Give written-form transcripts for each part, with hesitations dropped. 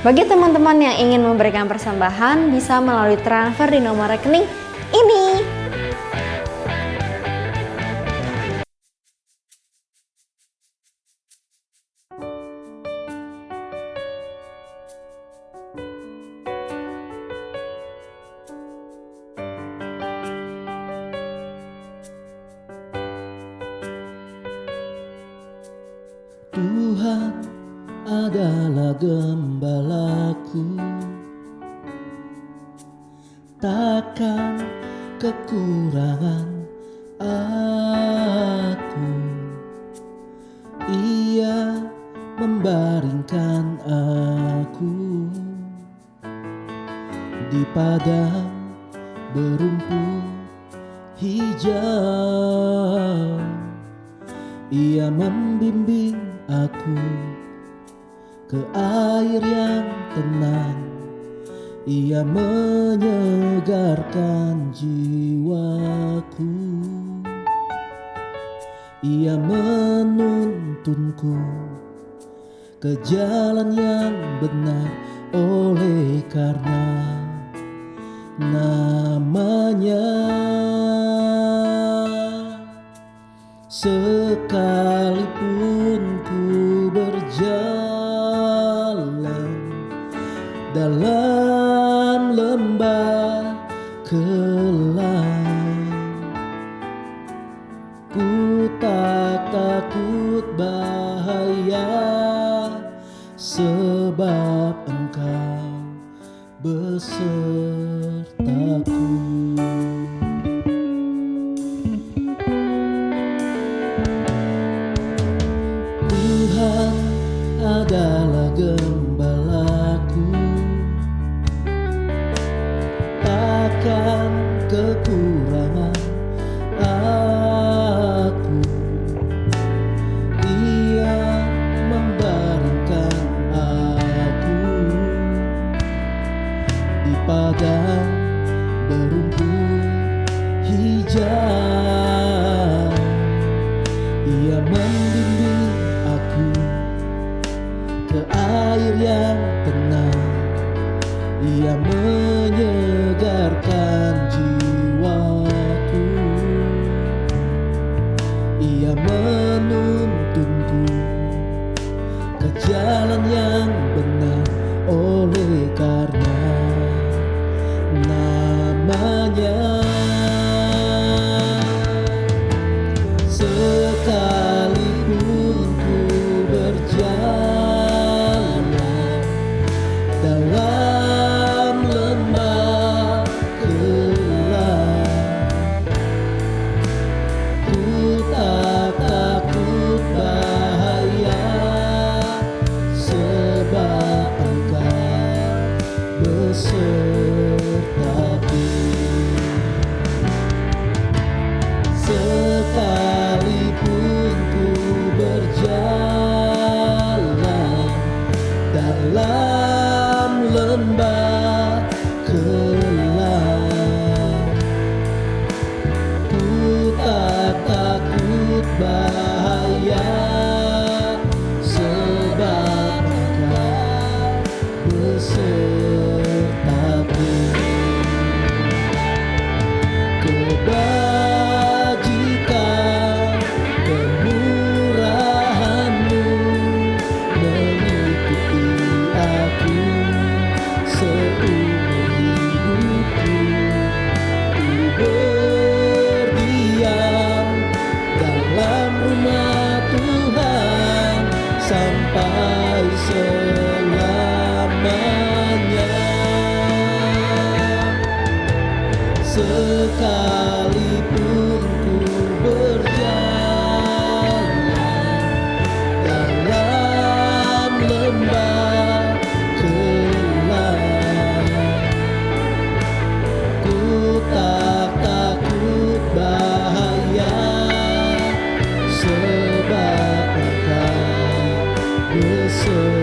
Bagi teman-teman yang ingin memberikan persembahan, bisa melalui transfer di nomor rekening ini. Tuhan adalah gembalaku, takkan kekurangan aku. Ia membaringkan aku di padang berumput hijau. Ia membimbing aku ke air yang tenang. Ia menyegarkan jiwaku. Ia menuntunku ke jalan yang benar, oleh karena namanya. Sekalipun ku berjalan dalam lembah kelam, ku tak takut bahaya, sebab Engkau besertaku. Tuhan adalah gembalaku, takkan kekurangan aku. Ia membaringkan aku di padang berumput hijau. Ia membimbing aku ke air yang tenang. Ia menyegarkan jiwaku. Ia menuntunku ke jalan yang benar, oleh karena namanya. Sekalipun ku berjalan dalam lembah kelam, ku tak takut bahaya, sebab Engkau besertaku. Sekalipun ku berjalan dalam lembah kelam, ku tak takut bahaya, sebab Engkau besertaku. Kebajikan kemurahan-Mu meliputi aku seumur hidupku. Ku berdiam dalam rumah Tuhan sampai selamanya. Sekalipun ku berjalan dalam lembah kelam, ku tak takut bahaya, sebab Engkau besertaku.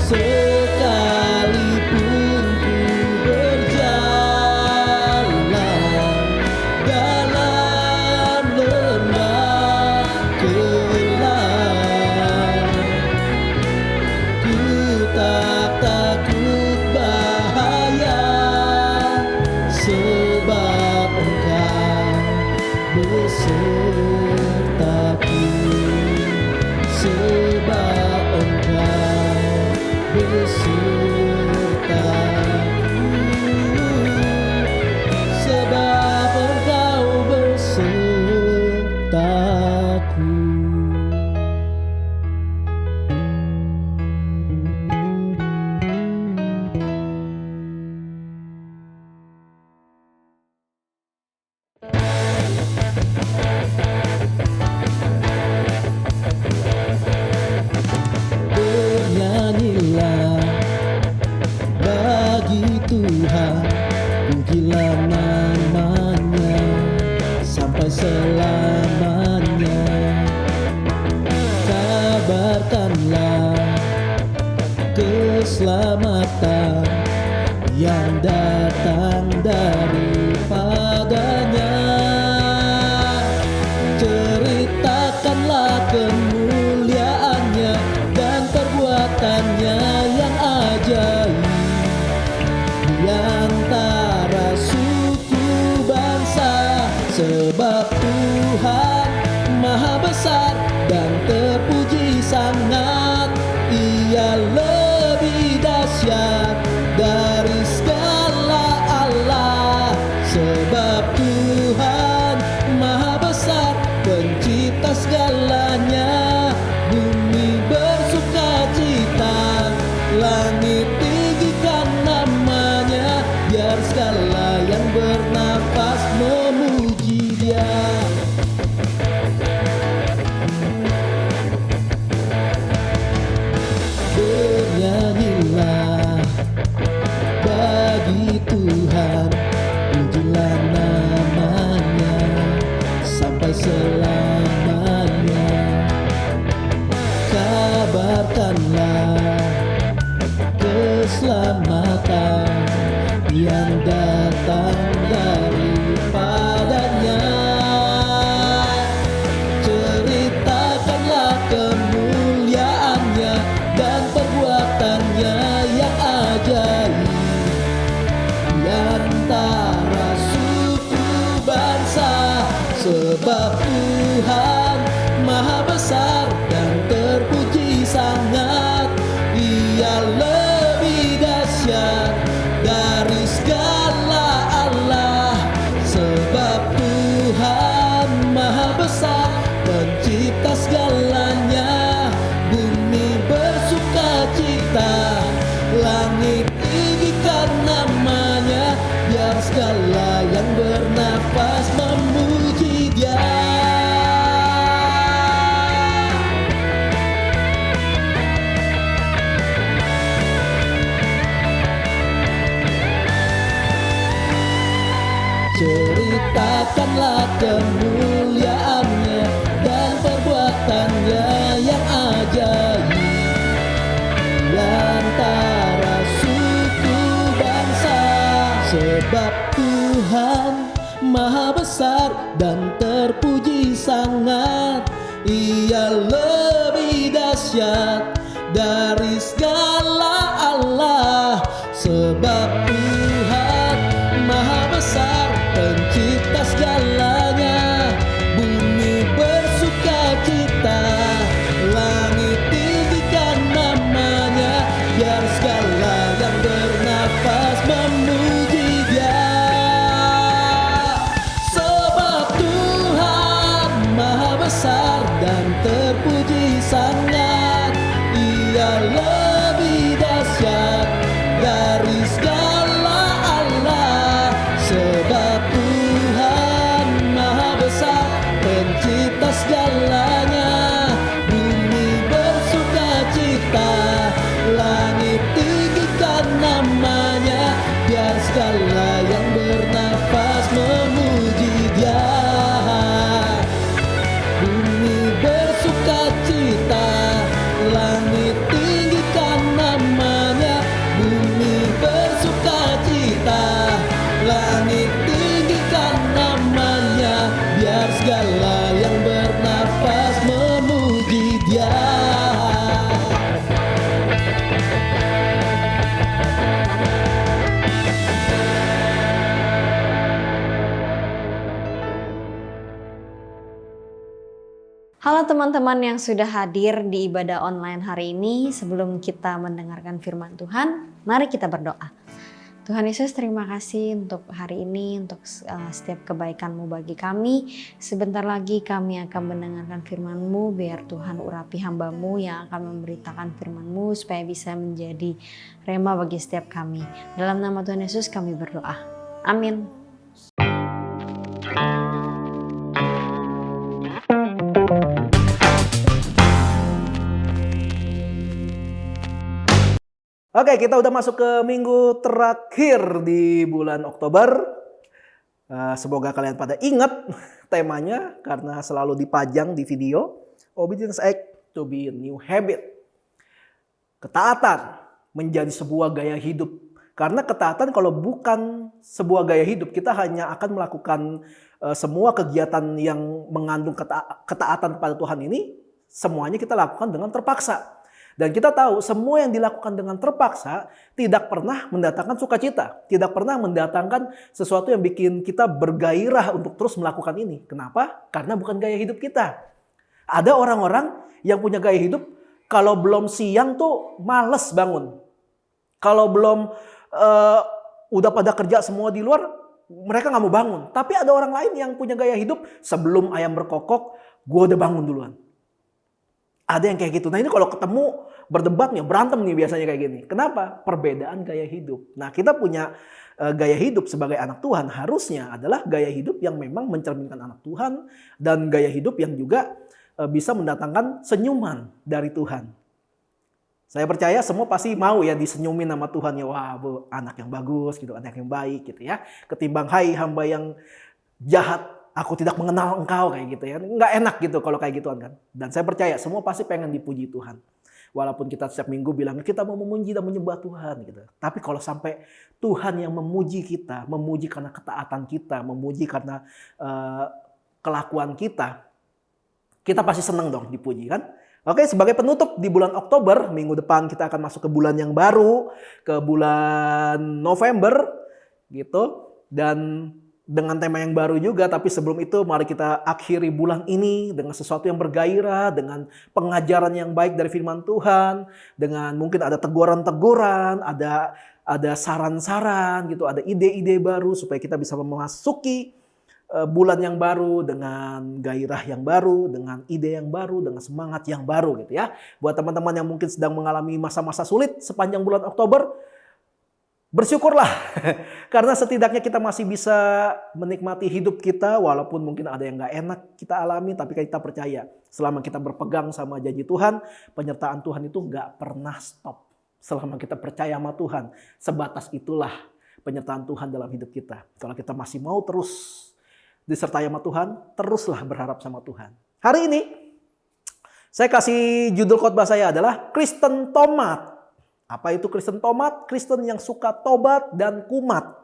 Sekalipun ku berjalan dalam lembah kelam, keselamatan yang datang daripadanya. Ceritakanlah kemuliaannya dan perbuatannya yang ajaib di antara suku bangsa, sebab Tuhan Maha besar dan terpuji sangat. Ia lebih dahsyat dari segala Allah, sebab Tuhan Maha besar, pencipta segalanya. Bumi bersuka cita, langit tinggikan namanya, biar segala yang bernafas memuji Dia. Bernyanyilah bagi Tuhan, pujilah namanya sampai selamanya. Kabarkanlah keselamatan yang datang daripadanya. Ceritakanlah kemuliaannya dan perbuatannya yang ajaib di antara suku bangsa, sebab Tuhan Maha besar dan terpuji sangat. Ia lebih dahsyat dari segala Allah, sebab Tuhan Maha besar, pencipta segalanya. Bumi bersuka cita, langit tinggikan namanya, biar segala yang bernafas memuji Dia. Ceritakanlah kemuliaannya dan perbuatannya yang ajaib di antara suku bangsa, sebab Tuhan Maha besar dan terpuji sangat. Ia lebih dahsyat dari segala Allah, sebab Tuhan Maha besar, pencipta segalanya. Bumi bersuka cita, langit tinggikan namanya, biar segala yang bernafas memuji Dia. Sebab Tuhan Maha besar dan terpuji sangat. Ia lebih dahsyat dari segala Allah, sebab Tuhan Maha besar, pencipta segalanya. Bumi bersuka cita, langit tinggikan namanya, biar segala yang bernafas memuji Dia. Bumi bersuka cita, langit tinggikan namanya. Bumi bersuka cita, langit tinggikan namanya, biar segala yang bernafas memuji Dia. Halo teman-teman yang sudah hadir di ibadah online hari ini. Sebelum kita mendengarkan firman Tuhan, mari kita berdoa. Tuhan Yesus, terima kasih untuk hari ini, untuk setiap kebaikan-Mu bagi kami. Sebentar lagi kami akan mendengarkan firman-Mu, biar Tuhan urapi hamba-Mu yang akan memberitakan firman-Mu supaya bisa menjadi rema bagi setiap kami. Dalam nama Tuhan Yesus kami berdoa. Amin. Oke, kita udah masuk ke minggu terakhir di bulan Oktober. Semoga kalian pada ingat temanya karena selalu dipajang di video. Obedience Act to be a new habit. Ketaatan menjadi sebuah gaya hidup. Karena ketaatan kalau bukan sebuah gaya hidup, kita hanya akan melakukan semua kegiatan yang mengandung ketaatan kepada Tuhan ini, semuanya kita lakukan dengan terpaksa. Dan kita tahu semua yang dilakukan dengan terpaksa tidak pernah mendatangkan sukacita. Tidak pernah mendatangkan sesuatu yang bikin kita bergairah untuk terus melakukan ini. Kenapa? Karena bukan gaya hidup kita. Ada orang-orang yang punya gaya hidup, kalau belum siang tuh males bangun. Kalau belum udah pada kerja semua di luar, mereka nggak mau bangun. Tapi ada orang lain yang punya gaya hidup, sebelum ayam berkokok, gue udah bangun duluan. Ada yang kayak gitu. Nah ini kalau ketemu berdebatnya, berantem nih biasanya kayak gini. Kenapa? Perbedaan gaya hidup. Nah kita punya gaya hidup sebagai anak Tuhan harusnya adalah gaya hidup yang memang mencerminkan anak Tuhan. Dan gaya hidup yang juga bisa mendatangkan senyuman dari Tuhan. Saya percaya semua pasti mau ya disenyumin sama Tuhan ya. Wah bu, anak yang bagus gitu, anak yang baik gitu ya. Ketimbang hai hamba yang jahat, aku tidak mengenal engkau kayak gitu ya. Nggak enak gitu kalau kayak gituan kan. Dan saya percaya semua pasti pengen dipuji Tuhan. Walaupun kita setiap minggu bilang kita mau memuji dan menyembah Tuhan gitu. Tapi kalau sampai Tuhan yang memuji kita, memuji karena ketaatan kita, memuji karena kelakuan kita pasti senang dong dipuji kan. Oke, sebagai penutup di bulan Oktober, minggu depan kita akan masuk ke bulan yang baru, ke bulan November gitu. Dan dengan tema yang baru juga, tapi sebelum itu mari kita akhiri bulan ini dengan sesuatu yang bergairah, dengan pengajaran yang baik dari firman Tuhan, dengan mungkin ada teguran-teguran, ada saran-saran gitu, ada ide-ide baru supaya kita bisa memasuki bulan yang baru dengan gairah yang baru, dengan ide yang baru, dengan semangat yang baru gitu ya. Buat teman-teman yang mungkin sedang mengalami masa-masa sulit sepanjang bulan Oktober, bersyukurlah karena setidaknya kita masih bisa menikmati hidup kita walaupun mungkin ada yang gak enak kita alami, tapi kita percaya selama kita berpegang sama janji Tuhan, penyertaan Tuhan itu gak pernah stop. Selama kita percaya sama Tuhan, sebatas itulah penyertaan Tuhan dalam hidup kita. Kalau kita masih mau terus disertai sama Tuhan, teruslah berharap sama Tuhan. Hari ini saya kasih judul khotbah saya adalah Kristen Tomat. Apa itu Kristen Tomat? Kristen yang suka tobat dan kumat.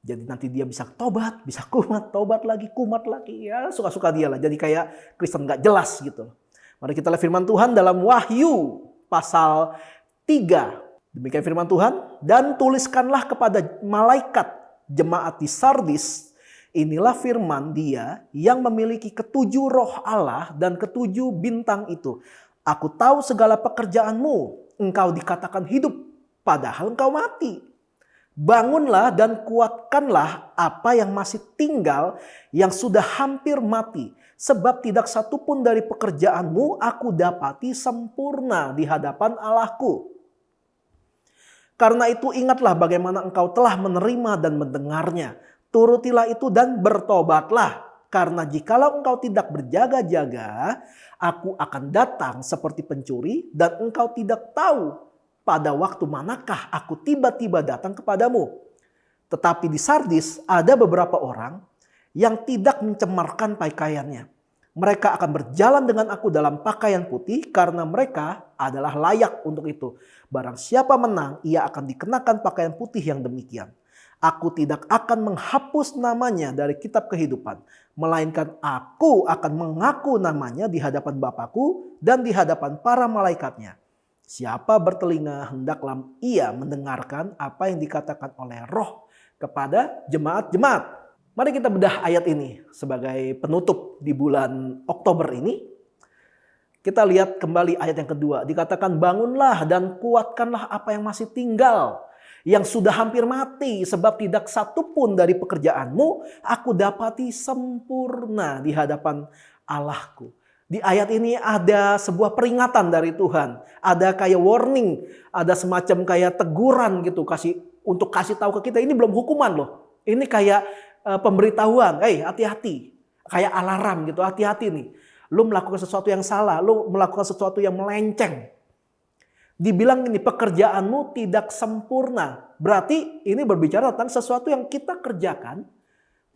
Jadi nanti dia bisa tobat, bisa kumat, tobat lagi, kumat lagi. Ya suka-suka dia lah. Jadi kayak Kristen gak jelas gitu. Mari kita lihat firman Tuhan dalam Wahyu pasal 3. Demikian firman Tuhan. Dan tuliskanlah kepada malaikat jemaat di Sardis. Inilah firman Dia yang memiliki ketujuh roh Allah dan ketujuh bintang itu. Aku tahu segala pekerjaanmu. Engkau dikatakan hidup, padahal engkau mati. Bangunlah dan kuatkanlah apa yang masih tinggal, yang sudah hampir mati. Sebab tidak satupun dari pekerjaanmu aku dapati sempurna di hadapan Allahku. Karena itu ingatlah bagaimana engkau telah menerima dan mendengarnya. Turutilah itu dan bertobatlah. Karena jikalau engkau tidak berjaga-jaga, aku akan datang seperti pencuri dan engkau tidak tahu pada waktu manakah aku tiba-tiba datang kepadamu. Tetapi di Sardis ada beberapa orang yang tidak mencemarkan pakaiannya. Mereka akan berjalan dengan aku dalam pakaian putih karena mereka adalah layak untuk itu. Barang siapa menang, ia akan dikenakan pakaian putih yang demikian. Aku tidak akan menghapus namanya dari kitab kehidupan, melainkan aku akan mengaku namanya di hadapan Bapakku dan di hadapan para malaikatnya. Siapa bertelinga hendaklah ia mendengarkan apa yang dikatakan oleh Roh kepada jemaat-jemaat. Mari kita bedah ayat ini sebagai penutup di bulan Oktober ini. Kita lihat kembali ayat yang kedua. Dikatakan bangunlah dan kuatkanlah apa yang masih tinggal, yang sudah hampir mati, sebab tidak satupun dari pekerjaanmu aku dapati sempurna di hadapan Allahku. Di ayat ini ada sebuah peringatan dari Tuhan. Ada kayak warning, ada semacam kayak teguran gitu untuk kasih tahu ke kita ini belum hukuman loh. Ini kayak pemberitahuan, hati-hati. Kayak alarm gitu, hati-hati nih. Lu melakukan sesuatu yang salah, lu melakukan sesuatu yang melenceng. Dibilang ini pekerjaanmu tidak sempurna. Berarti ini berbicara tentang sesuatu yang kita kerjakan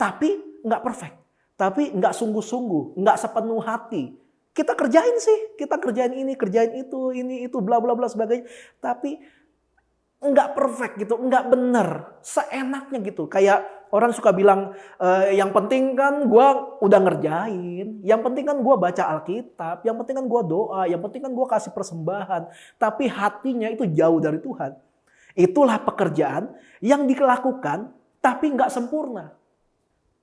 tapi nggak perfect. Tapi nggak sungguh-sungguh, nggak sepenuh hati. Kita kerjain sih, kita kerjain ini, kerjain itu, ini, itu, bla bla bla sebagainya. Tapi nggak perfect gitu, nggak bener, seenaknya gitu. Kayak orang suka bilang, yang penting kan gue udah ngerjain, yang penting kan gue baca Alkitab, yang penting kan gue doa, yang penting kan gue kasih persembahan. Tapi hatinya itu jauh dari Tuhan. Itulah pekerjaan yang dilakukan tapi nggak sempurna.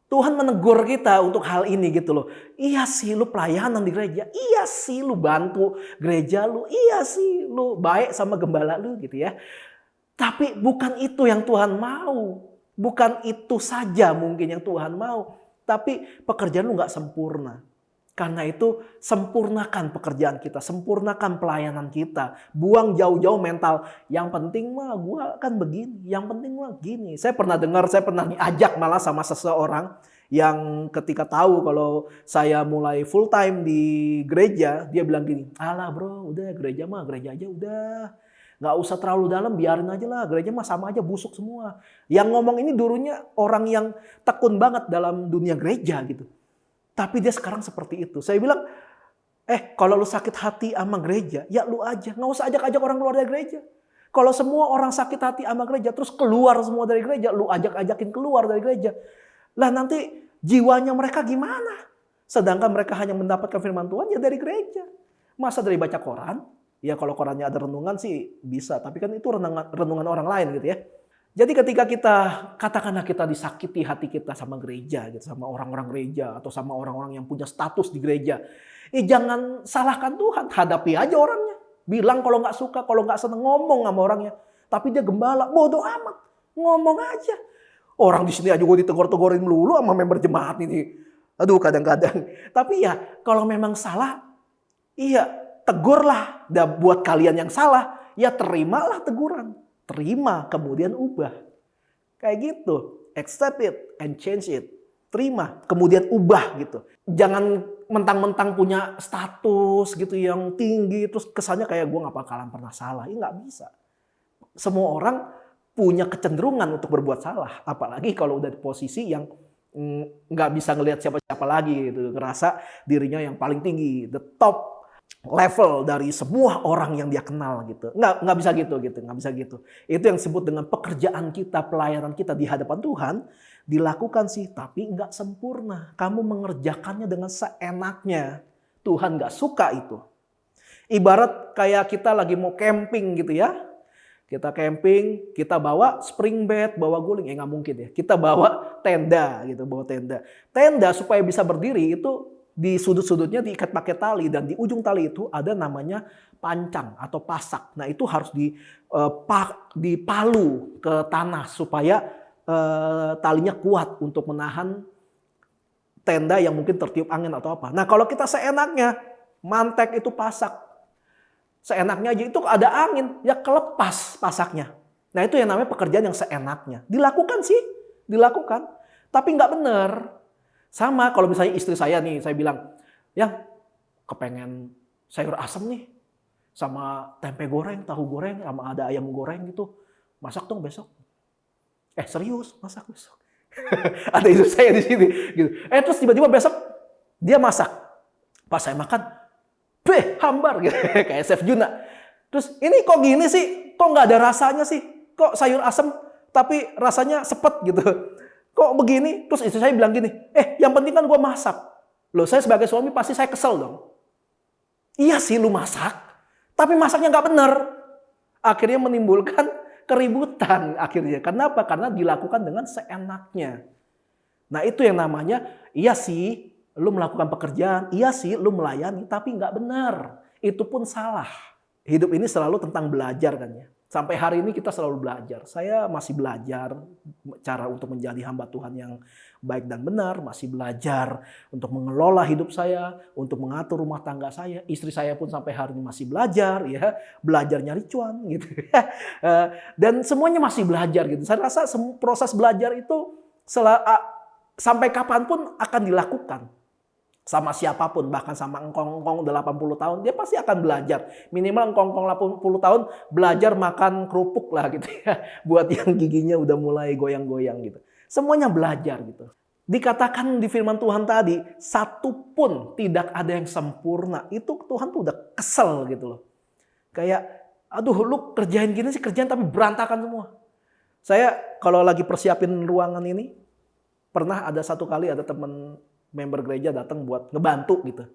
Tuhan menegur kita untuk hal ini gitu loh. Iya sih lu pelayanan di gereja. Iya sih lu bantu gereja lu. Iya sih lu baik sama gembala lu gitu ya. Tapi bukan itu yang Tuhan mau. Bukan itu saja mungkin yang Tuhan mau. Tapi pekerjaan lu gak sempurna. Karena itu sempurnakan pekerjaan kita. Sempurnakan pelayanan kita. Buang jauh-jauh mental. Yang penting mah gue kan begini. Yang penting mah gini. Saya pernah dengar, saya pernah diajak malah sama seseorang. Yang ketika tahu kalau saya mulai full time di gereja. Dia bilang gini. Alah bro udah gereja mah gereja aja udah. Gak usah terlalu dalam, biarin aja lah. Gereja mah sama aja busuk semua. Yang ngomong ini dulunya orang yang tekun banget dalam dunia gereja gitu. Tapi dia sekarang seperti itu. Saya bilang, kalau lu sakit hati sama gereja, ya lu aja. Gak usah ajak-ajak orang keluar dari gereja. Kalau semua orang sakit hati sama gereja, terus keluar semua dari gereja, lu ajak-ajakin keluar dari gereja. Lah nanti jiwanya mereka gimana? Sedangkan mereka hanya mendapatkan firman Tuhan ya dari gereja. Masa dari baca koran? Ya kalau korannya ada renungan sih bisa. Tapi kan itu renungan orang lain gitu ya. Jadi ketika katakanlah kita disakiti hati kita sama gereja, gitu, sama orang-orang gereja atau sama orang-orang yang punya status di gereja, jangan salahkan Tuhan, hadapi aja orangnya. Bilang kalau nggak suka, kalau nggak seneng ngomong sama orangnya. Tapi dia gembala, bodoh amat, ngomong aja. Orang di sini aja gue ditegor-tegorin melulu sama member jemaat ini. Aduh kadang-kadang. Tapi ya kalau memang salah, iya tegurlah. Dan buat kalian yang salah, ya terimalah teguran. Terima, kemudian ubah. Kayak gitu. Accept it and change it. Terima, kemudian ubah gitu. Jangan mentang-mentang punya status gitu yang tinggi. Terus kesannya kayak gue gak bakalan pernah salah. Ya gak bisa. Semua orang punya kecenderungan untuk berbuat salah. Apalagi kalau udah di posisi yang gak bisa ngelihat siapa-siapa lagi. Gitu. Ngerasa dirinya yang paling tinggi. The top level dari semua orang yang dia kenal gitu. Nggak bisa gitu. Itu yang disebut dengan pekerjaan kita, pelayanan kita di hadapan Tuhan dilakukan sih, tapi nggak sempurna. Kamu mengerjakannya dengan seenaknya. Tuhan nggak suka itu. Ibarat kayak kita lagi mau camping gitu ya. Kita camping, kita bawa spring bed, bawa guling, nggak mungkin ya. Kita bawa tenda gitu, Tenda supaya bisa berdiri itu di sudut-sudutnya diikat pakai tali dan di ujung tali itu ada namanya pancang atau pasak. Nah itu harus dipalu ke tanah supaya talinya kuat untuk menahan tenda yang mungkin tertiup angin atau apa. Nah kalau kita seenaknya mantek itu pasak, seenaknya aja itu ada angin ya kelepas pasaknya. Nah itu yang namanya pekerjaan yang seenaknya. Dilakukan sih, tapi nggak benar. Sama kalau misalnya istri saya nih, saya bilang, yang kepengen sayur asem nih, sama tempe goreng, tahu goreng, sama ada ayam goreng gitu. Masak dong besok. Serius, masak besok. Ada istri saya di sini. Gitu. Terus tiba-tiba besok dia masak. Pas saya makan, hambar gitu. Kayak Chef Juna. Terus ini kok gini sih? Kok nggak ada rasanya sih? Kok sayur asem tapi rasanya sepet gitu. Kok begini? Terus istri saya bilang gini, yang penting kan gue masak. Loh saya sebagai suami pasti saya kesel dong. Iya sih lu masak, tapi masaknya nggak bener. Akhirnya menimbulkan keributan akhirnya. Kenapa? Karena dilakukan dengan seenaknya. Nah itu yang namanya, iya sih lu melakukan pekerjaan, iya sih lu melayani, tapi nggak benar. Itu pun salah. Hidup ini selalu tentang belajar kan ya. Sampai hari ini kita selalu belajar. Saya masih belajar cara untuk menjadi hamba Tuhan yang baik dan benar. Masih belajar untuk mengelola hidup saya, untuk mengatur rumah tangga saya. Istri saya pun sampai hari ini masih belajar, ya, belajar nyari cuan gitu. Dan semuanya masih belajar gitu. Saya rasa proses belajar itu sampai kapanpun akan dilakukan. Sama siapapun, bahkan sama engkong-engkong 80 tahun, dia pasti akan belajar. Minimal engkong-engkong 80 tahun belajar makan kerupuk lah gitu ya. Buat yang giginya udah mulai goyang-goyang gitu. Semuanya belajar gitu. Dikatakan di firman Tuhan tadi, satu pun tidak ada yang sempurna. Itu Tuhan tuh udah kesel gitu loh. Kayak, aduh lu kerjain gini sih, kerjain tapi berantakan semua. Saya kalau lagi persiapin ruangan ini, pernah ada satu kali ada teman member gereja datang buat ngebantu gitu.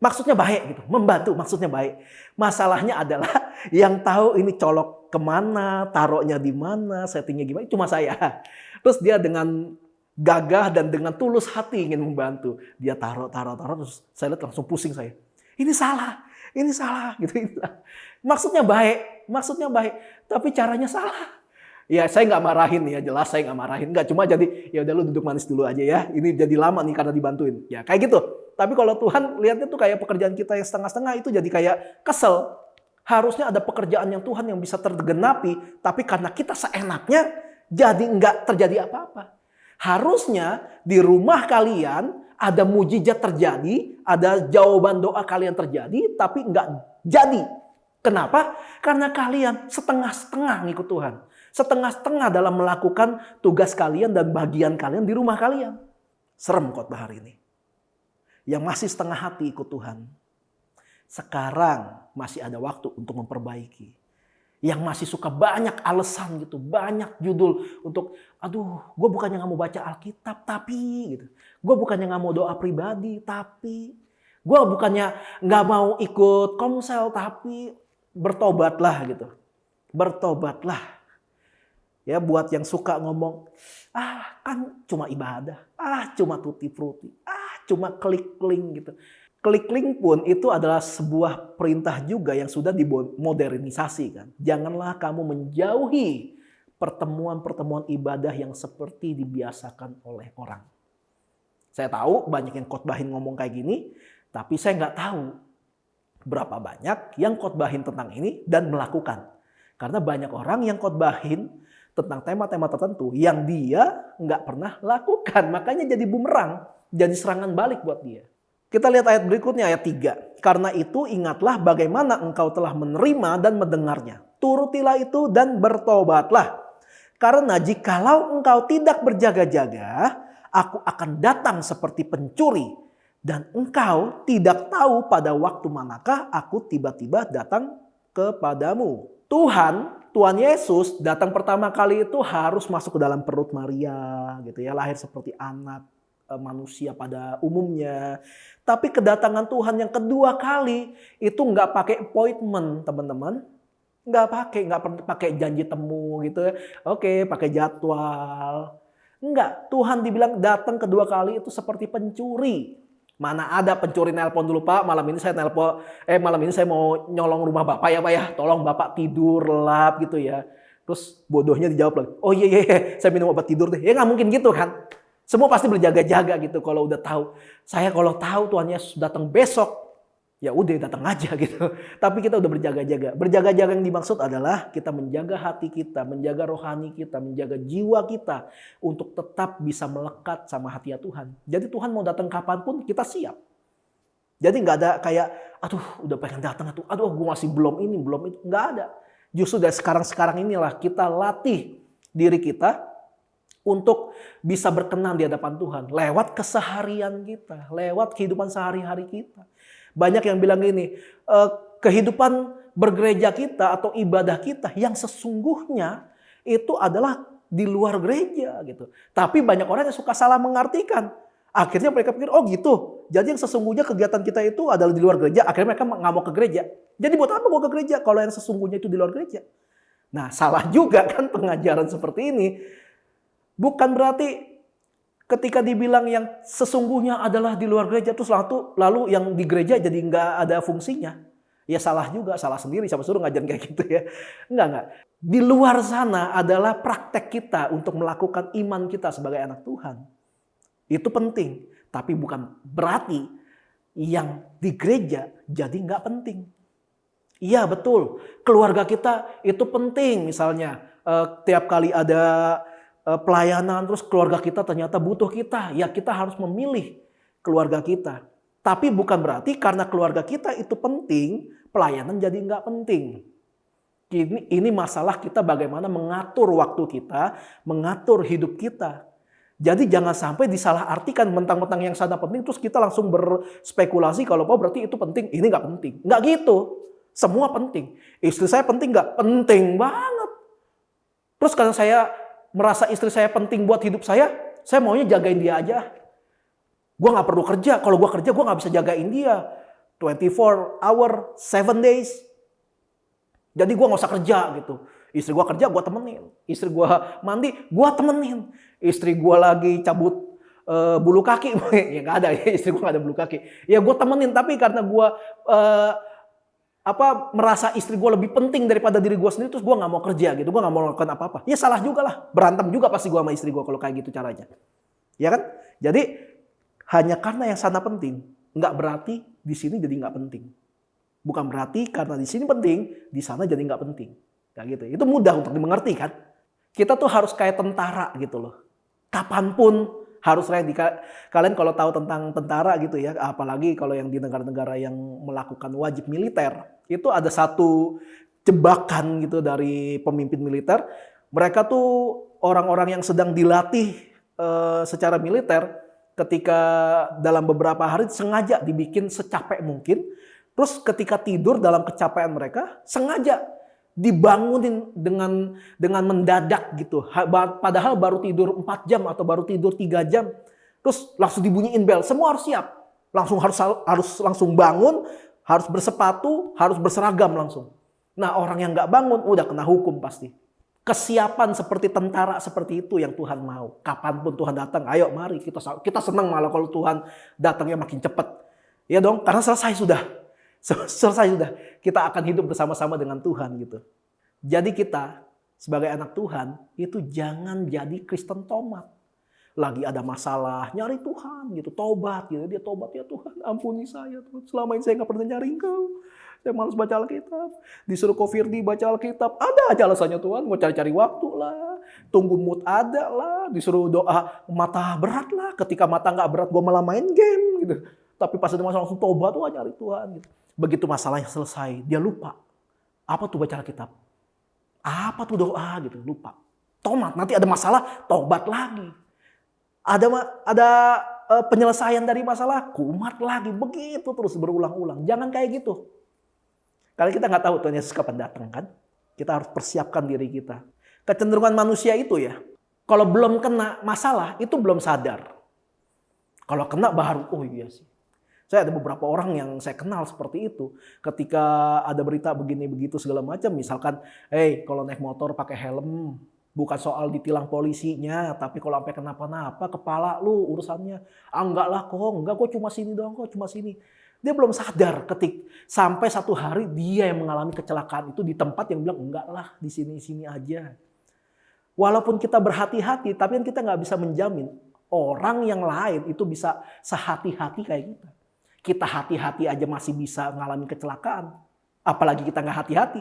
Maksudnya baik gitu, membantu maksudnya baik. Masalahnya adalah yang tahu ini colok kemana, taruhnya di mana, settingnya gimana, cuma saya. Terus dia dengan gagah dan dengan tulus hati ingin membantu. Dia taruh, terus saya lihat langsung pusing saya. Ini salah gitu. Maksudnya baik, tapi caranya salah. Ya saya nggak marahin ya, jelas saya nggak marahin. Nggak, cuma jadi ya udah lu duduk manis dulu aja ya. Ini jadi lama nih karena dibantuin. Ya kayak gitu. Tapi kalau Tuhan lihatnya tuh kayak pekerjaan kita yang setengah-setengah itu jadi kayak kesel. Harusnya ada pekerjaan yang Tuhan yang bisa tergenapi, tapi karena kita seenaknya jadi nggak terjadi apa-apa. Harusnya di rumah kalian ada mujizat terjadi, ada jawaban doa kalian terjadi, tapi nggak jadi. Kenapa? Karena kalian setengah-setengah ngikut Tuhan. Setengah-setengah dalam melakukan tugas kalian dan bagian kalian di rumah kalian. Serem khotbah hari ini. Yang masih setengah hati ikut Tuhan. Sekarang masih ada waktu untuk memperbaiki. Yang masih suka banyak alasan gitu, banyak judul untuk, aduh, gue bukannya nggak mau baca Alkitab, tapi gitu. Gue bukannya nggak mau doa pribadi, tapi gue bukannya nggak mau ikut komsel, tapi bertobatlah gitu, bertobatlah. Ya buat yang suka ngomong, kan cuma ibadah, cuma tutti frutti, cuma klik link gitu. Klik link pun itu adalah sebuah perintah juga yang sudah dimodernisasi kan. Janganlah kamu menjauhi pertemuan-pertemuan ibadah yang seperti dibiasakan oleh orang. Saya tahu banyak yang khotbahin ngomong kayak gini, tapi saya nggak tahu berapa banyak yang khotbahin tentang ini dan melakukan. Karena banyak orang yang khotbahin tentang tema-tema tertentu yang dia nggak pernah lakukan. Makanya jadi bumerang, jadi serangan balik buat dia. Kita lihat ayat berikutnya, ayat 3. Karena itu ingatlah bagaimana engkau telah menerima dan mendengarnya. Turutilah itu dan bertobatlah. Karena jikalau engkau tidak berjaga-jaga, aku akan datang seperti pencuri. Dan engkau tidak tahu pada waktu manakah aku tiba-tiba datang kepadamu. Tuhan Yesus datang pertama kali itu harus masuk ke dalam perut Maria gitu ya, lahir seperti anak manusia pada umumnya. Tapi kedatangan Tuhan yang kedua kali itu nggak pakai appointment, teman-teman. Nggak pakai janji temu gitu ya. Oke, pakai jadwal. Enggak, Tuhan dibilang datang kedua kali itu seperti pencuri. Mana ada pencuri nelpon dulu, Pak, malam ini saya mau nyolong rumah Bapak ya Pak ya. Tolong Bapak tidur lelap gitu ya. Terus bodohnya dijawab lagi, oh iya, saya minum obat tidur deh. Ya nggak mungkin gitu kan. Semua pasti berjaga-jaga gitu kalau udah tahu. Saya kalau tahu Tuhan Yesus datang besok, ya udah datang aja gitu. Tapi kita udah berjaga-jaga. Berjaga-jaga yang dimaksud adalah kita menjaga hati kita, menjaga rohani kita, menjaga jiwa kita untuk tetap bisa melekat sama hati Tuhan. Jadi Tuhan mau datang kapanpun kita siap. Jadi nggak ada kayak, aduh udah pengen datang, aduh gue masih belum ini, belum itu. Nggak ada. Justru dari sekarang inilah kita latih diri kita untuk bisa berkenan di hadapan Tuhan. Lewat keseharian kita. Lewat kehidupan sehari-hari kita. Banyak yang bilang gini, kehidupan bergereja kita atau ibadah kita yang sesungguhnya itu adalah di luar gereja gitu. Tapi banyak orang yang suka salah mengartikan. Akhirnya mereka pikir, oh gitu. Jadi yang sesungguhnya kegiatan kita itu adalah di luar gereja. Akhirnya mereka nggak mau ke gereja. Jadi buat apa mau ke gereja kalau yang sesungguhnya itu di luar gereja? Nah salah juga kan pengajaran seperti ini. Bukan berarti ketika dibilang yang sesungguhnya adalah di luar gereja terus lalu yang di gereja jadi nggak ada fungsinya. Ya salah juga, salah sendiri. Siapa suruh ngajarin kayak gitu ya. Enggak. Di luar sana adalah praktek kita untuk melakukan iman kita sebagai anak Tuhan. Itu penting. Tapi bukan berarti yang di gereja jadi nggak penting. Iya betul, keluarga kita itu penting. Misalnya tiap kali ada pelayanan terus keluarga kita ternyata butuh kita. Ya kita harus memilih keluarga kita. Tapi bukan berarti karena keluarga kita itu penting, pelayanan jadi nggak penting. Ini masalah kita bagaimana mengatur waktu kita, mengatur hidup kita. Jadi jangan sampai disalahartikan mentang-mentang yang sana penting terus kita langsung berspekulasi kalau berarti itu penting, ini nggak penting. Nggak gitu. Semua penting. Istri saya penting nggak? Penting banget. Terus karena saya merasa istri saya penting buat hidup saya maunya jagain dia aja. Gue nggak perlu kerja. Kalau gue kerja gue nggak bisa jagain dia. 24 hour, 7 days. Jadi gue nggak usah kerja gitu. Istri gue kerja, gue temenin. Istri gue mandi, gue temenin. Istri gue lagi cabut bulu kaki, ya nggak ada ya. Istri gue nggak ada bulu kaki. Ya gue temenin, tapi karena gue merasa istri gue lebih penting daripada diri gue sendiri, terus gue nggak mau kerja gitu, gue nggak mau melakukan apa-apa. Ya salah juga lah, berantem juga pasti gue sama istri gue kalau kayak gitu caranya. Ya kan? Jadi hanya karena yang sana penting, nggak berarti di sini jadi nggak penting. Bukan berarti karena di sini penting, di sana jadi nggak penting. Kayak gitu. Itu mudah untuk dimengerti kan? Kita tuh harus kayak tentara gitu loh. Kapanpun harus ready. Kalian kalau tahu tentang tentara gitu ya, apalagi kalau yang di negara-negara yang melakukan wajib militer, itu ada satu jebakan gitu dari pemimpin militer. Mereka tuh orang-orang yang sedang dilatih secara militer, ketika dalam beberapa hari sengaja dibikin secapek mungkin. Terus ketika tidur dalam kecapean mereka, sengaja dibangunin dengan mendadak gitu. Padahal baru tidur 4 jam atau baru tidur 3 jam. Terus langsung dibunyiin bel, semua harus siap. Langsung harus langsung bangun, harus bersepatu, harus berseragam langsung. Nah, orang yang nggak bangun udah kena hukum pasti. Kesiapan seperti tentara seperti itu yang Tuhan mau. Kapanpun Tuhan datang, ayo mari kita senang malah kalau Tuhan datangnya makin cepat. Ya dong, karena selesai sudah. Kita akan hidup bersama-sama dengan Tuhan gitu. Jadi kita sebagai anak Tuhan itu jangan jadi Kristen tomat. Lagi ada masalah, nyari Tuhan gitu, tobat gitu. Dia tobat, ya Tuhan ampuni saya Tuhan. Selama ini saya nggak pernah nyari Engkau. Saya malas baca Alkitab. Disuruh Ko Firdi baca Alkitab, ada aja alasannya Tuhan. Mau cari-cari waktu lah, tunggu mood ada lah. Disuruh doa mata berat lah. Ketika mata nggak berat gue malah main game gitu. Tapi pas ada masalah langsung tobat, wah nyari Tuhan gitu. Begitu masalahnya selesai, dia lupa. Apa tuh baca Alkitab? Apa tuh doa gitu, lupa. Tomat, nanti ada masalah, tobat lagi. Ada penyelesaian dari masalah, kumat lagi. Begitu terus berulang-ulang. Jangan kayak gitu. Karena kita nggak tahu Tuhan Yesus kapan datang kan. Kita harus persiapkan diri kita. Kecenderungan manusia itu ya, kalau belum kena masalah, itu belum sadar. Kalau kena baru, oh iya sih. Saya ada beberapa orang yang saya kenal seperti itu. Ketika ada berita begini begitu segala macam, misalkan, kalau naik motor pakai helm, bukan soal ditilang polisinya, tapi kalau sampai kenapa-napa, kepala lu urusannya. Enggak lah kok cuma sini doang kok, cuma sini. Dia belum sadar sampai satu hari dia yang mengalami kecelakaan itu di tempat yang bilang enggak lah di sini aja. Walaupun kita berhati-hati, tapi kan kita nggak bisa menjamin orang yang lain itu bisa sehati-hati kayak kita. Kita hati-hati aja masih bisa mengalami kecelakaan. Apalagi kita nggak hati-hati.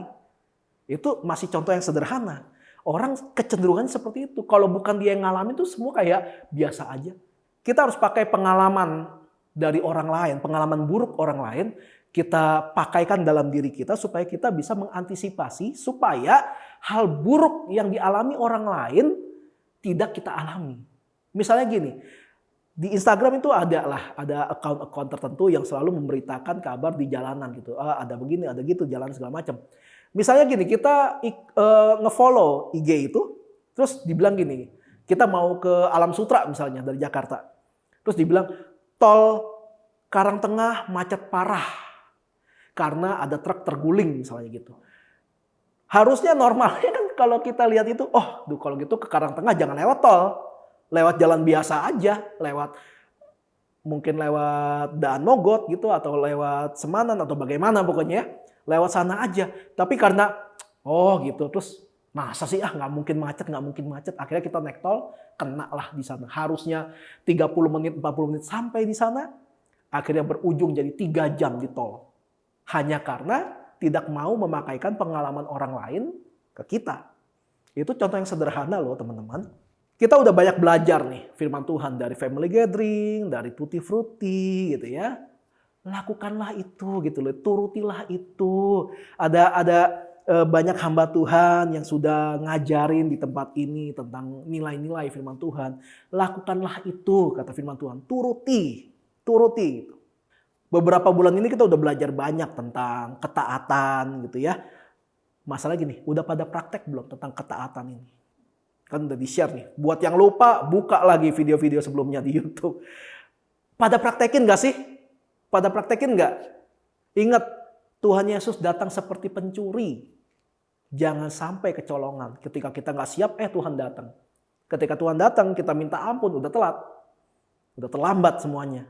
Itu masih contoh yang sederhana. Orang kecenderungan seperti itu. Kalau bukan dia yang ngalamin itu semua kayak biasa aja. Kita harus pakai pengalaman dari orang lain. Pengalaman buruk orang lain. Kita pakaikan dalam diri kita supaya kita bisa mengantisipasi. Supaya hal buruk yang dialami orang lain tidak kita alami. Misalnya gini. Di Instagram itu ada account tertentu yang selalu memberitakan kabar di jalanan gitu. Ada begini, ada gitu, jalan segala macam. Misalnya gini, kita nge-follow IG itu, terus dibilang gini, kita mau ke Alam Sutra misalnya dari Jakarta. Terus dibilang, tol Karangtengah macet parah karena ada truk terguling misalnya gitu. Harusnya normalnya kan kalau kita lihat itu, kalau gitu ke Karangtengah jangan lewat tol. Lewat jalan biasa aja, mungkin lewat Daan Mogot gitu, atau lewat Semanan, atau bagaimana pokoknya, lewat sana aja. Tapi karena, gitu, terus masa sih nggak mungkin macet. Akhirnya kita naik tol, kena lah di sana. Harusnya 30 menit, 40 menit sampai di sana, akhirnya berujung jadi 3 jam di tol. Hanya karena tidak mau memakaikan pengalaman orang lain ke kita. Itu contoh yang sederhana loh teman-teman. Kita udah banyak belajar nih firman Tuhan dari family gathering, dari tutti frutti gitu ya. Lakukanlah itu gitu loh, turutilah itu. Ada banyak hamba Tuhan yang sudah ngajarin di tempat ini tentang nilai-nilai firman Tuhan. Lakukanlah itu, kata firman Tuhan. Turuti. Beberapa bulan ini kita udah belajar banyak tentang ketaatan gitu ya. Masalah gini, udah pada praktek belum tentang ketaatan ini? Kan udah di-share nih. Buat yang lupa, buka lagi video-video sebelumnya di YouTube. Pada praktekin gak sih? Pada praktekin gak? Ingat, Tuhan Yesus datang seperti pencuri. Jangan sampai kecolongan. Ketika kita gak siap, Tuhan datang. Ketika Tuhan datang, kita minta ampun, udah telat. Udah terlambat semuanya.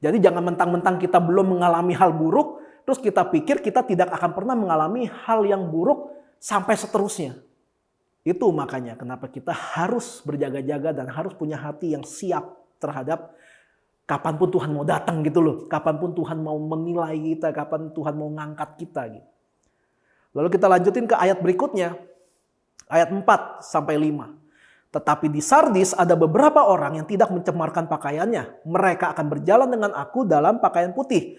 Jadi jangan mentang-mentang kita belum mengalami hal buruk, terus kita pikir kita tidak akan pernah mengalami hal yang buruk sampai seterusnya. Itu makanya kenapa kita harus berjaga-jaga dan harus punya hati yang siap terhadap kapanpun Tuhan mau datang gitu loh. Kapanpun Tuhan mau menilai kita, kapan Tuhan mau ngangkat kita gitu. Lalu kita lanjutin ke ayat berikutnya. Ayat 4 sampai 5. Tetapi di Sardis ada beberapa orang yang tidak mencemarkan pakaiannya. Mereka akan berjalan dengan aku dalam pakaian putih.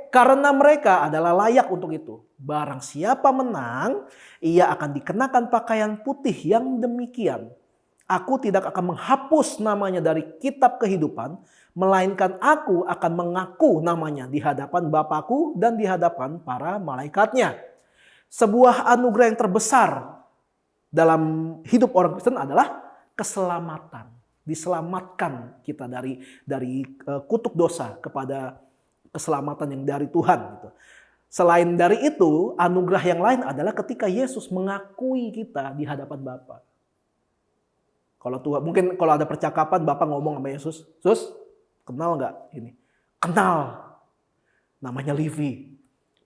Karena mereka adalah layak untuk itu. Barang siapa menang, ia akan dikenakan pakaian putih yang demikian. Aku tidak akan menghapus namanya dari kitab kehidupan, melainkan aku akan mengaku namanya di hadapan Bapakku dan di hadapan para malaikatnya. Sebuah anugerah yang terbesar dalam hidup orang Kristen adalah keselamatan. Diselamatkan kita dari kutuk dosa kepada keselamatan yang dari Tuhan. Gitu. Selain dari itu, anugerah yang lain adalah ketika Yesus mengakui kita di hadapan Bapa. Kalau Tuhan, mungkin kalau ada percakapan Bapa ngomong sama Yesus, Sus, kenal nggak ini? Kenal. Namanya Livi,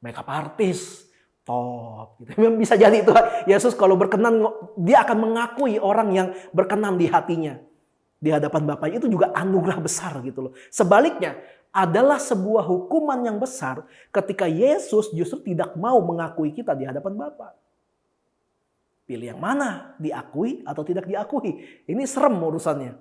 makeup artist, top. Gitu. Bisa jadi itu Yesus kalau berkenan, dia akan mengakui orang yang berkenan di hatinya di hadapan Bapaknya. Itu juga anugerah besar gitu loh. Sebaliknya, adalah sebuah hukuman yang besar ketika Yesus justru tidak mau mengakui kita di hadapan Bapa. Pilih yang mana? Diakui atau tidak diakui? Ini serem urusannya.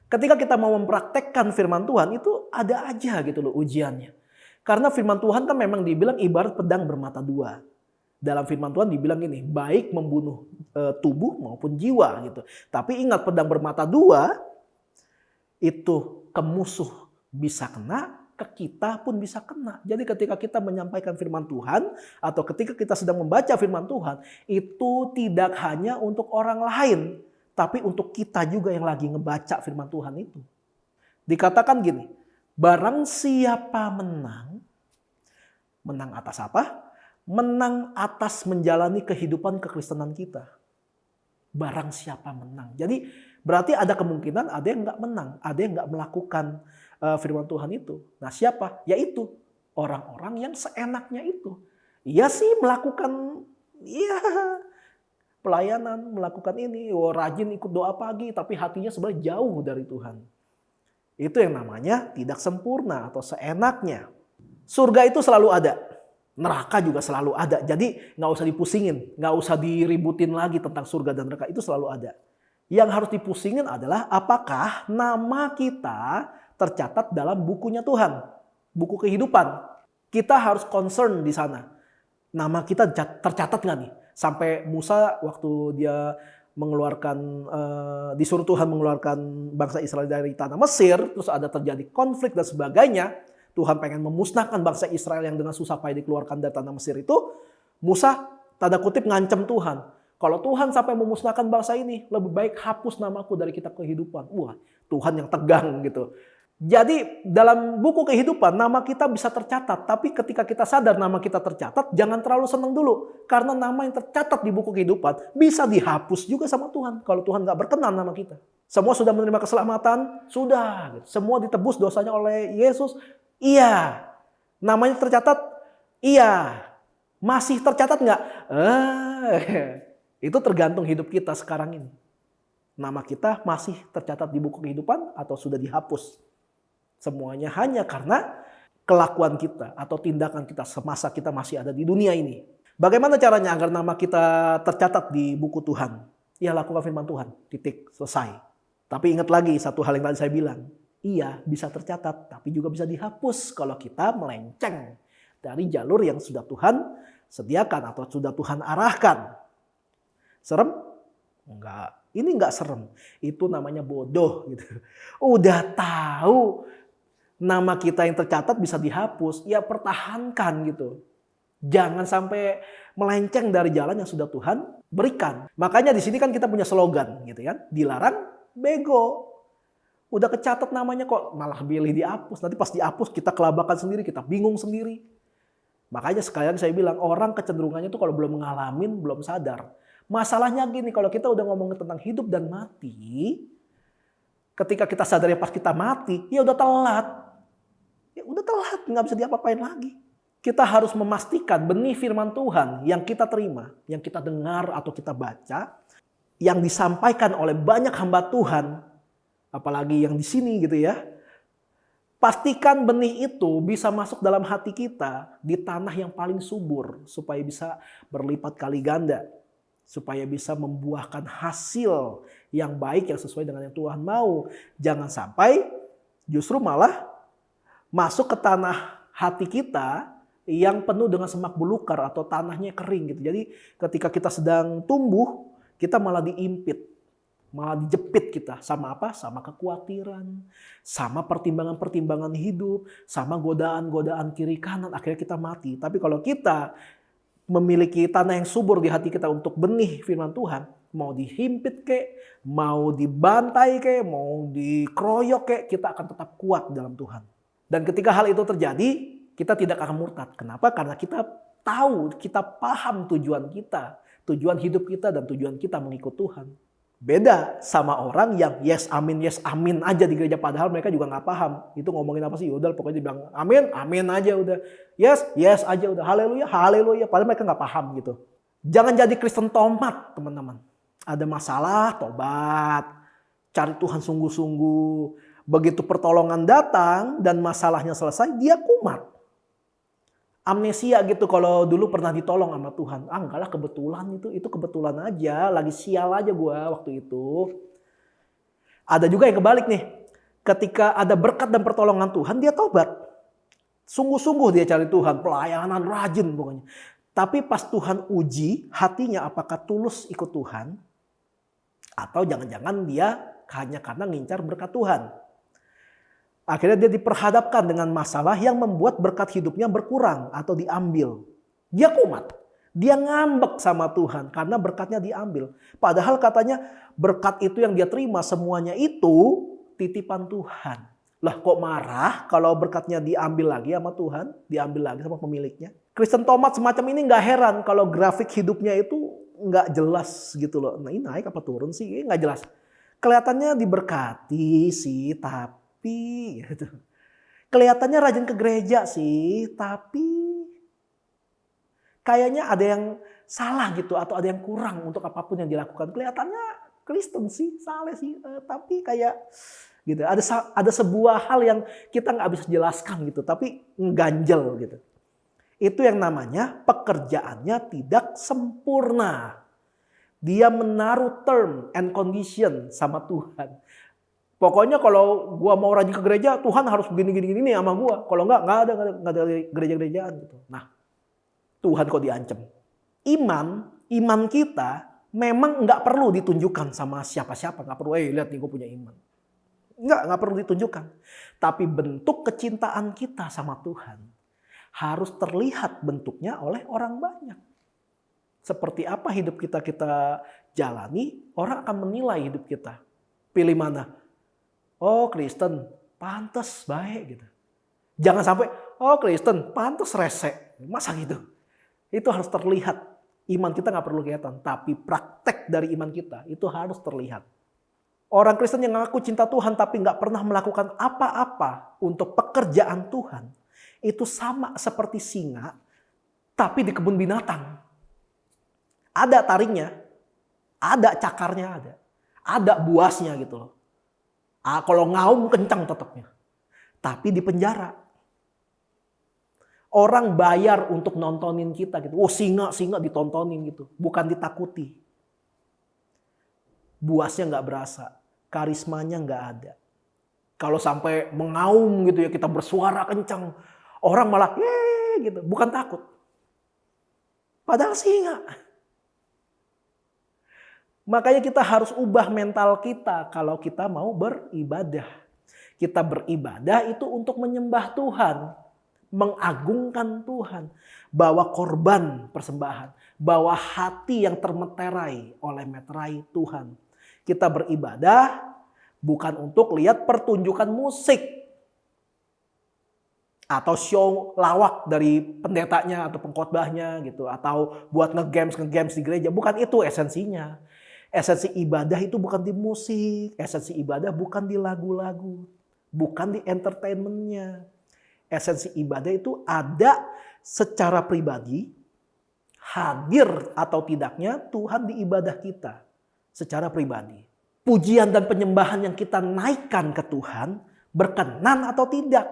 Ketika kita mau mempraktekkan firman Tuhan, itu ada aja gitu loh ujiannya. Karena firman Tuhan kan memang dibilang ibarat pedang bermata dua. Dalam firman Tuhan dibilang ini, baik membunuh tubuh maupun jiwa gitu. Tapi ingat, pedang bermata dua itu ke musuh bisa kena, ke kita pun bisa kena. Jadi ketika kita menyampaikan firman Tuhan atau ketika kita sedang membaca firman Tuhan, itu tidak hanya untuk orang lain, tapi untuk kita juga yang lagi ngebaca firman Tuhan itu. Dikatakan gini, barang siapa menang, menang atas apa? Menang atas menjalani kehidupan kekristenan kita. Barang siapa menang. Jadi berarti ada kemungkinan ada yang nggak menang, ada yang nggak melakukan firman Tuhan itu. Nah siapa? Yaitu orang-orang yang seenaknya itu. Ia sih melakukan pelayanan, melakukan ini, rajin ikut doa pagi, tapi hatinya sebenarnya jauh dari Tuhan. Itu yang namanya tidak sempurna atau seenaknya. Surga itu selalu ada. Neraka juga selalu ada. Jadi nggak usah dipusingin, nggak usah diributin lagi tentang surga dan neraka, itu selalu ada. Yang harus dipusingin adalah apakah nama kita tercatat dalam bukunya Tuhan, buku kehidupan. Kita harus concern di sana. Nama kita tercatat nggak nih? Sampai Musa waktu dia disuruh Tuhan mengeluarkan bangsa Israel dari tanah Mesir, terus ada terjadi konflik dan sebagainya. Tuhan pengen memusnahkan bangsa Israel yang dengan susah payah dikeluarkan dari tanah Mesir itu. Musa tanda kutip ngancam Tuhan. Kalau Tuhan sampai memusnahkan bangsa ini, lebih baik hapus namaku dari kitab kehidupan. Wah, Tuhan yang tegang gitu. Jadi dalam buku kehidupan nama kita bisa tercatat. Tapi ketika kita sadar nama kita tercatat, jangan terlalu senang dulu. Karena nama yang tercatat di buku kehidupan bisa dihapus juga sama Tuhan. Kalau Tuhan gak berkenan nama kita. Semua sudah menerima keselamatan? Sudah. Semua ditebus dosanya oleh Yesus? Iya. Namanya tercatat? Iya. Masih tercatat gak? Itu tergantung hidup kita sekarang ini. Nama kita masih tercatat di buku kehidupan atau sudah dihapus? Semuanya hanya karena kelakuan kita atau tindakan kita semasa kita masih ada di dunia ini. Bagaimana caranya agar nama kita tercatat di buku Tuhan? Ya, lakukan firman Tuhan. Titik, selesai. Tapi ingat lagi satu hal yang tadi saya bilang. Iya, bisa tercatat, tapi juga bisa dihapus kalau kita melenceng dari jalur yang sudah Tuhan sediakan atau sudah Tuhan arahkan. Serem? Enggak. Ini enggak serem. Itu namanya bodoh gitu. Udah tahu nama kita yang tercatat bisa dihapus, ya pertahankan gitu. Jangan sampai melenceng dari jalan yang sudah Tuhan berikan. Makanya di sini kan kita punya slogan gitu kan. Dilarang bego. Udah kecatat namanya kok malah pilih dihapus. Nanti pas dihapus kita kelabakan sendiri, kita bingung sendiri. Makanya sekalian saya bilang orang kecenderungannya tuh kalau belum ngalamin, belum sadar. Masalahnya gini, kalau kita udah ngomongin tentang hidup dan mati, ketika kita sadar ya pas kita mati, ya udah telat. Ya udah telat, nggak bisa diapa-apain lagi. Kita harus memastikan benih firman Tuhan yang kita terima, yang kita dengar atau kita baca, yang disampaikan oleh banyak hamba Tuhan, apalagi yang di sini gitu ya. Pastikan benih itu bisa masuk dalam hati kita di tanah yang paling subur supaya bisa berlipat kali ganda. Supaya bisa membuahkan hasil yang baik yang sesuai dengan yang Tuhan mau. Jangan sampai justru malah masuk ke tanah hati kita yang penuh dengan semak belukar atau tanahnya kering gitu. Jadi ketika kita sedang tumbuh, kita malah diimpit, malah dijepit kita sama apa? Sama kekhawatiran, sama pertimbangan-pertimbangan hidup, sama godaan-godaan kiri kanan, akhirnya kita mati. Tapi kalau kita memiliki tanah yang subur di hati kita untuk benih firman Tuhan, mau dihimpit kek, mau dibantai kek, mau dikeroyok kek, kita akan tetap kuat dalam Tuhan. Dan ketika hal itu terjadi, kita tidak akan murtad. Kenapa? Karena kita tahu, kita paham tujuan kita, tujuan hidup kita dan tujuan kita mengikut Tuhan. Beda sama orang yang yes amin aja di gereja, padahal mereka juga nggak paham itu ngomongin apa sih. Udah pokoknya dibilang amin aja udah, yes aja udah, haleluya, padahal mereka nggak paham gitu. Jangan jadi Kristen tomat teman-teman. Ada masalah, tobat, cari Tuhan sungguh-sungguh. Begitu pertolongan datang dan masalahnya selesai, dia kumat. Amnesia gitu kalau dulu pernah ditolong sama Tuhan. Enggak lah, kebetulan itu kebetulan aja, lagi sial aja gua waktu itu. Ada juga yang kebalik nih. Ketika ada berkat dan pertolongan Tuhan, dia tobat. Sungguh-sungguh dia cari Tuhan, pelayanan rajin pokoknya. Tapi pas Tuhan uji hatinya apakah tulus ikut Tuhan, atau jangan-jangan dia hanya karena ngincar berkat Tuhan. Akhirnya dia diperhadapkan dengan masalah yang membuat berkat hidupnya berkurang atau diambil. Dia kumat. Dia ngambek sama Tuhan karena berkatnya diambil. Padahal katanya berkat itu yang dia terima semuanya itu titipan Tuhan. Lah kok marah kalau berkatnya diambil lagi sama Tuhan, diambil lagi sama pemiliknya. Kristen tomat semacam ini gak heran kalau grafik hidupnya itu gak jelas gitu loh. Nah ini naik apa turun sih? Gak jelas. Kelihatannya diberkati sih, tapi gitu. Kelihatannya rajin ke gereja sih, tapi kayaknya ada yang salah gitu atau ada yang kurang untuk apapun yang dilakukan. Kelihatannya Kristen sih, salah sih, tapi kayak gitu. Ada sebuah hal yang kita nggak bisa jelaskan gitu, tapi ngganjel gitu. Itu yang namanya pekerjaannya tidak sempurna. Dia menaruh term and condition sama Tuhan. Pokoknya kalau gua mau rajin ke gereja, Tuhan harus begini nih sama gua. Kalau enggak ada gereja-gerejaan gitu. Nah, Tuhan kok diancam. Iman kita memang enggak perlu ditunjukkan sama siapa-siapa. Enggak perlu, lihat nih gua punya iman. Enggak perlu ditunjukkan. Tapi bentuk kecintaan kita sama Tuhan harus terlihat bentuknya oleh orang banyak. Seperti apa hidup kita jalani, orang akan menilai hidup kita. Pilih mana? Oh Kristen, pantas baik gitu. Jangan sampai, oh Kristen, pantas rese. Masa gitu? Itu harus terlihat. Iman kita gak perlu kelihatan. Tapi praktek dari iman kita itu harus terlihat. Orang Kristen yang ngaku cinta Tuhan tapi gak pernah melakukan apa-apa untuk pekerjaan Tuhan. Itu sama seperti singa, tapi di kebun binatang. Ada taringnya, ada cakarnya, ada buasnya gitu loh. Kalau ngaum kencang tetapnya. Tapi di penjara. Orang bayar untuk nontonin kita gitu. Oh singa ditontonin gitu. Bukan ditakuti. Buasnya gak berasa. Karismanya gak ada. Kalau sampai mengaum gitu ya, kita bersuara kencang. Orang malah gitu. Bukan takut. Padahal sih enggak. Makanya kita harus ubah mental kita kalau kita mau beribadah. Kita beribadah itu untuk menyembah Tuhan, mengagungkan Tuhan, bawa korban persembahan, bawa hati yang termeterai oleh meterai Tuhan. Kita beribadah bukan untuk lihat pertunjukan musik atau show lawak dari pendetanya atau pengkhotbahnya gitu, atau buat nge-games di gereja. Bukan itu esensinya. Esensi ibadah itu bukan di musik, esensi ibadah bukan di lagu-lagu, bukan di entertainmentnya. Esensi ibadah itu ada secara pribadi, hadir atau tidaknya Tuhan di ibadah kita secara pribadi. Pujian dan penyembahan yang kita naikkan ke Tuhan berkenan atau tidak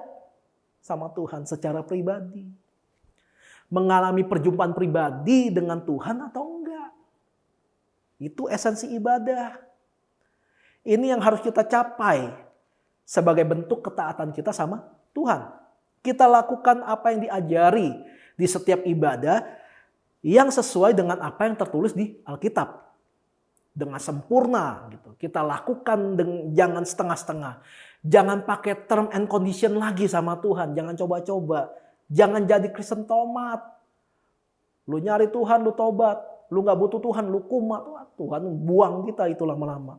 sama Tuhan secara pribadi. Mengalami perjumpaan pribadi dengan Tuhan atau enggak. Itu esensi ibadah. Ini yang harus kita capai sebagai bentuk ketaatan kita sama Tuhan. Kita lakukan apa yang diajari di setiap ibadah yang sesuai dengan apa yang tertulis di Alkitab. Dengan sempurna gitu. Kita lakukan jangan setengah-setengah. Jangan pakai term and condition lagi sama Tuhan. Jangan coba-coba. Jangan jadi Kristen tomat. Lu nyari Tuhan, lu tobat. Lu gak butuh Tuhan, lu kumat. Tuhan buang kita itu lama-lama.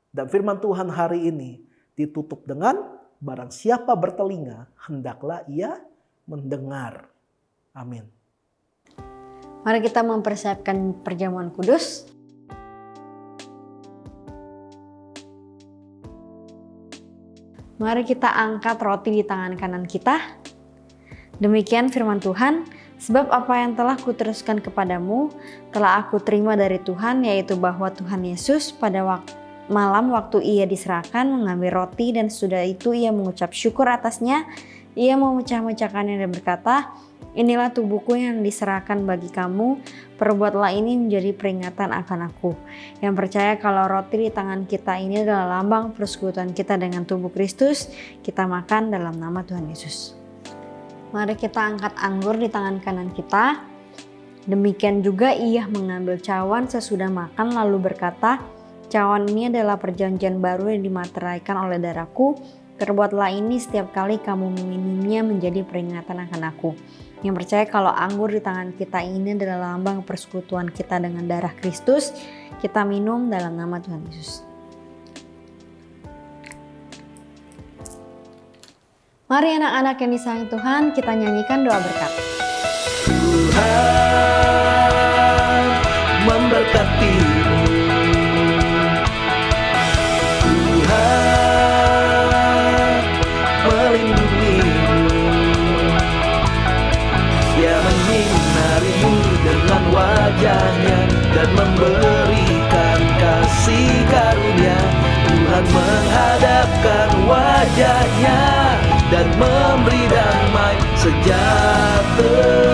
Dan firman Tuhan hari ini ditutup dengan barang siapa bertelinga, hendaklah ia mendengar. Amin. Mari kita mempersiapkan perjamuan kudus. Mari kita angkat roti di tangan kanan kita. Demikian firman Tuhan. Sebab apa yang telah kuteruskan kepadamu telah aku terima dari Tuhan, yaitu bahwa Tuhan Yesus pada malam waktu ia diserahkan mengambil roti dan sudah itu ia mengucap syukur atasnya. Ia memecah-mecahkannya dan berkata, inilah tubuhku yang diserahkan bagi kamu, perbuatlah ini menjadi peringatan akan aku. Yang percaya kalau roti di tangan kita ini adalah lambang persekutuan kita dengan tubuh Kristus, kita makan dalam nama Tuhan Yesus. Mari kita angkat anggur di tangan kanan kita. Demikian juga ia mengambil cawan sesudah makan lalu berkata, cawan ini adalah perjanjian baru yang dimateraikan oleh darahku. Perbuatlah ini setiap kali kamu meminumnya menjadi peringatan akan aku. Yang percaya kalau anggur di tangan kita ini adalah lambang persekutuan kita dengan darah Kristus, kita minum dalam nama Tuhan Yesus. Mari anak-anak yang disayang Tuhan, kita nyanyikan doa berkat. Tuhan memberkatimu. Tuhan melindungimu. Dia menyinarimu dengan wajahnya dan memberikan kasih karunia. Tuhan menghadapkan wajahnya dan memberi damai sejahtera.